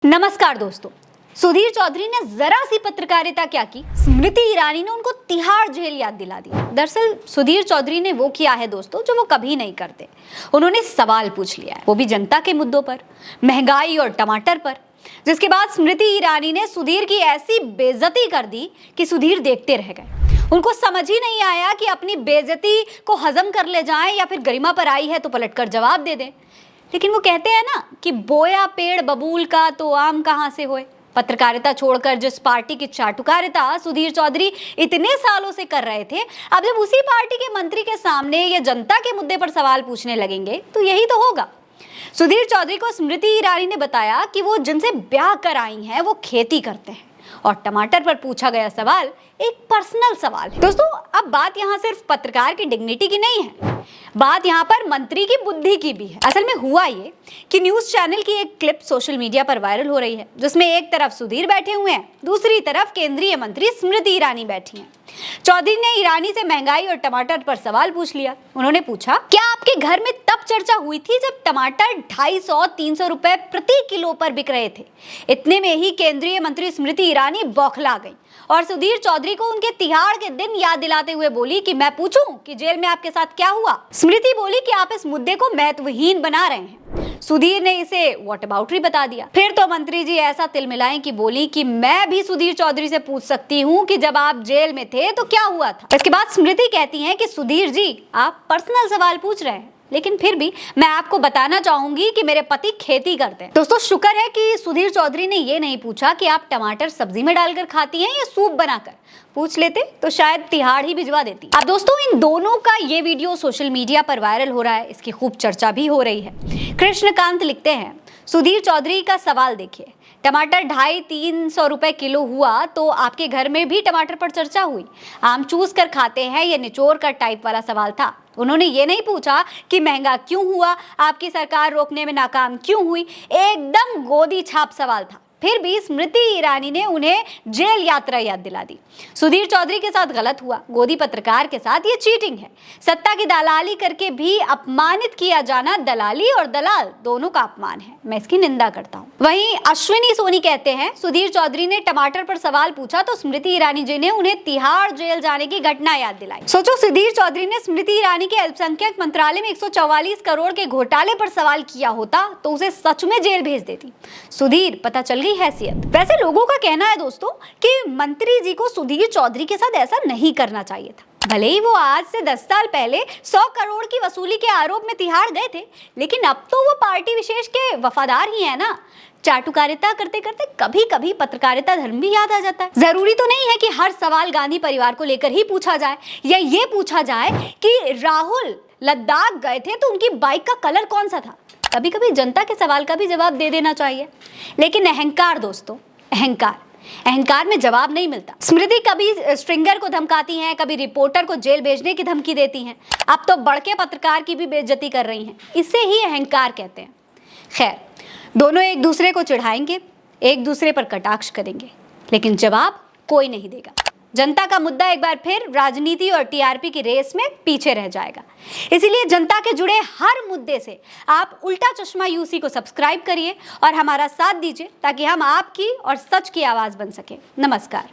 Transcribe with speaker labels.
Speaker 1: नमस्कार दोस्तों। सुधीर चौधरी ने जरा सी पत्रकारिता क्या की, स्मृति ईरानी ने उनको तिहाड़ जेल याद दिला दिया। दरअसल सुधीर चौधरी ने वो किया है दोस्तों जो वो कभी नहीं करते। उन्होंने सवाल पूछ लिया है, वो भी जनता के मुद्दों पर, महंगाई और टमाटर पर। जिसके बाद स्मृति ईरानी ने सुधीर की ऐसी बेइज्जती कर दी कि सुधीर देखते रह गए। उनको समझ ही नहीं आया कि अपनी बेइज्जती को हजम कर ले जाएं या फिर गरिमा पर आई है तो पलटकर जवाब दे दें। लेकिन वो कहते हैं ना कि बोया पेड़ बबूल का तो आम कहाँ से होए। पत्रकारिता छोड़कर जिस पार्टी की चाटुकारिता सुधीर चौधरी इतने सालों से कर रहे थे, अब जब उसी पार्टी के मंत्री के सामने या जनता के मुद्दे पर सवाल पूछने लगेंगे तो यही तो होगा। सुधीर चौधरी को स्मृति ईरानी ने बताया कि वो जिनसे ब्याह कर आई हैं वो खेती करते हैं, और टमाटर पर पूछा गया सवाल एक पर्सनल सवाल है। दोस्तों, अब बात यहाँ सिर्फ पत्रकार की डिग्निटी की नहीं है, बात यहाँ पर मंत्री की बुद्धि की भी है। असल में हुआ ये कि न्यूज चैनल की एक क्लिप सोशल मीडिया पर वायरल हो रही है, जिसमें एक तरफ सुधीर बैठे हुए हैं, दूसरी तरफ केंद्रीय मंत्री स्मृति ईरानी बैठी हैं। चौधरी ने ईरानी से महंगाई और टमाटर पर सवाल पूछ लिया। उन्होंने पूछा, क्या आपके घर में तब चर्चा हुई थी जब टमाटर 250-300 रुपए प्रति किलो पर बिक रहे थे? इतने में ही केंद्रीय मंत्री स्मृति ईरानी बौखला गई और सुधीर चौधरी को उनके तिहाड़ के दिन याद दिलाते हुए बोली कि मैं पूछूं कि जेल में आपके साथ क्या हुआ? स्मृति बोली कि आप इस मुद्दे को महत्वहीन बना रहे हैं। सुधीर ने इसे व्हाटअबाउटरी बता दिया। फिर तो मंत्री जी ऐसा तिलमिलाएं कि बोली कि मैं भी सुधीर चौधरी से पूछ सकती हूँ कि जब आप जेल में थे तो क्या हुआ था। इसके बाद स्मृति कहती हैं कि सुधीर जी, आप पर्सनल सवाल पूछ रहे हैं, लेकिन फिर भी मैं आपको बताना चाहूंगी कि मेरे पति खेती करते हैं। दोस्तों, शुक्र है कि सुधीर चौधरी ने ये नहीं पूछा कि आप टमाटर सब्जी में डालकर खाती हैं या सूप बनाकर। पूछ लेते तो शायद तिहाड़ ही भिजवा देती। अब दोस्तों, इन दोनों का ये वीडियो सोशल मीडिया पर वायरल हो रहा है, इसकी खूब चर्चा भी हो रही है। कृष्णकांत लिखते हैं, सुधीर चौधरी का सवाल देखिए, टमाटर 250-300 रुपए किलो हुआ तो आपके घर में भी टमाटर पर चर्चा हुई? आम चूस कर खाते हैं या निचोड़ कर टाइप वाला सवाल था। उन्होंने ये नहीं पूछा कि महंगा क्यों हुआ, आपकी सरकार रोकने में नाकाम क्यों हुई। एकदम गोदी छाप सवाल था। फिर भी स्मृति ईरानी ने उन्हें जेल यात्रा याद दिला दी। सुधीर चौधरी के साथ गलत हुआ, गोदी पत्रकार के साथ ये चीटिंग है। सत्ता की दलाली करके भी अपमानित किया जाना दलाली और दलाल दोनों का अपमान है, मैं इसकी निंदा करता हूँ। वहीं अश्विनी सोनी कहते हैं, सुधीर चौधरी ने टमाटर पर सवाल पूछा तो स्मृति ईरानी जी ने उन्हें तिहाड़ जेल जाने की घटना याद दिलाई। सोचो, सुधीर चौधरी ने स्मृति ईरानी के अल्पसंख्यक मंत्रालय में 144 करोड़ के घोटाले पर सवाल किया होता तो उसे सच में जेल भेज देती। सुधीर पता चल हैसियत। वैसे लोगों का कहना है दोस्तों कि मंत्री जी को सुधीर चौधरी के साथ ऐसा नहीं करना चाहिए था। भले ही वो आज से 10 साल पहले 100 करोड़ की वसूली के आरोप में तिहाड़ गए थे, लेकिन अब तो वो पार्टी विशेष के वफादार ही है ना। चाटुकारिता करते करते कभी कभी पत्रकारिता धर्म भी याद आ जाता है। जरूरी तो नहीं है कि हर सवाल गांधी परिवार को लेकर ही पूछा जाए, या ये पूछा जाए कि राहुल लद्दाख गए थे तो उनकी बाइक का कलर कौन सा था। कभी कभी जनता के सवाल का भी जवाब दे देना चाहिए। लेकिन अहंकार दोस्तों, अहंकार में जवाब नहीं मिलता। स्मृति कभी स्ट्रिंगर को धमकाती हैं, कभी रिपोर्टर को जेल भेजने की धमकी देती हैं, अब तो बड़के पत्रकार की भी बेइज्जती कर रही हैं। इसे ही अहंकार कहते हैं। खैर, दोनों एक दूसरे को चिढ़ाएंगे, एक दूसरे पर कटाक्ष करेंगे, लेकिन जवाब कोई नहीं देगा। जनता का मुद्दा एक बार फिर राजनीति और टीआरपी की रेस में पीछे रह जाएगा। इसीलिए जनता के जुड़े हर मुद्दे से आप उल्टा चश्मा यूसी को सब्सक्राइब करिए और हमारा साथ दीजिए, ताकि हम आपकी और सच की आवाज बन सके। नमस्कार।